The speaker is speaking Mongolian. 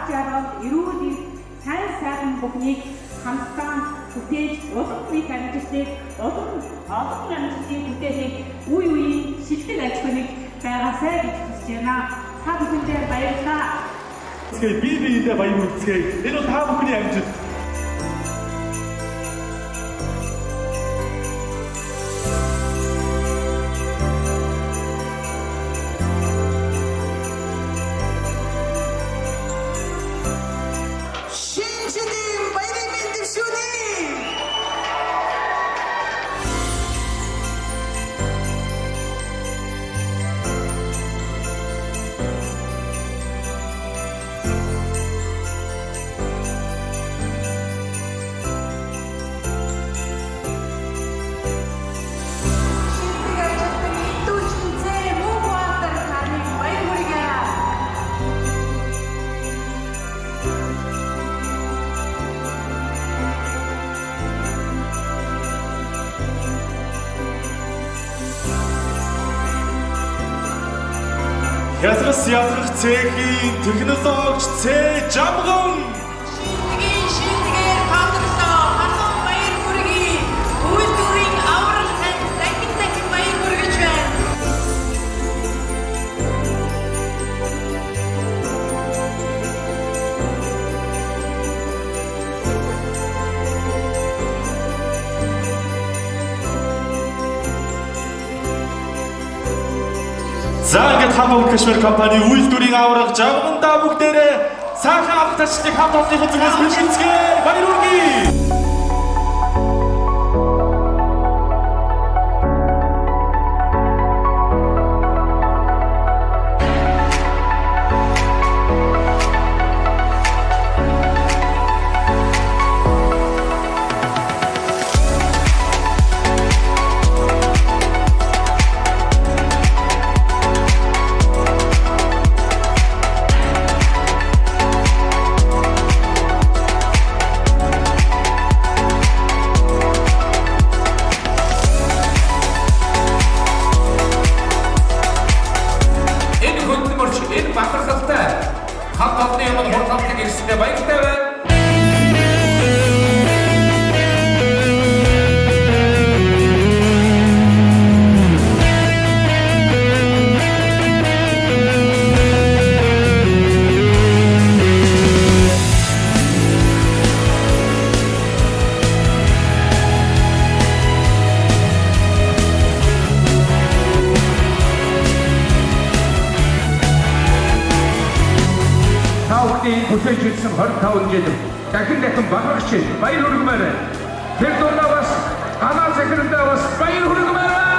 жаргал эрүүл сайн сайхан бүхнийг хамтдаа бүтээж улам бий амжилтыг олон амжилтыг бүтээхийг үе үеийн шилдэг аж ахуйг байгаасай гэж хүсэж байна. Та бүхэндээ баярлалаа. Би биендээ баяр хүргэцгээе. Энэ бол та бүхний амжилт. Хязгаас ялгах цэхийн технологич Цэ Жамган шинэгээр хатарлаа хатан баяр хүргэе. Үйлдвэрийн аврал тань дахин баяр хүргэж байна. За ингээд хамаг Кашмир компани үйлдвэрийн авраг Жамгандаа бүгдээрээ сайхан авах ташлыг хамт олонныхоо зүгээс бэлтгэцгээе. Баяр хүргэе. Бахархалтай хамт олонны юмд хурдлагыг ирсэндээ баяртай байна. Хүлээж ирсэн 25 жил дахин бахархч баяр хүргэмээр. Тэр дундаа бас анаа захирлаа бас баяр хүргэмээр.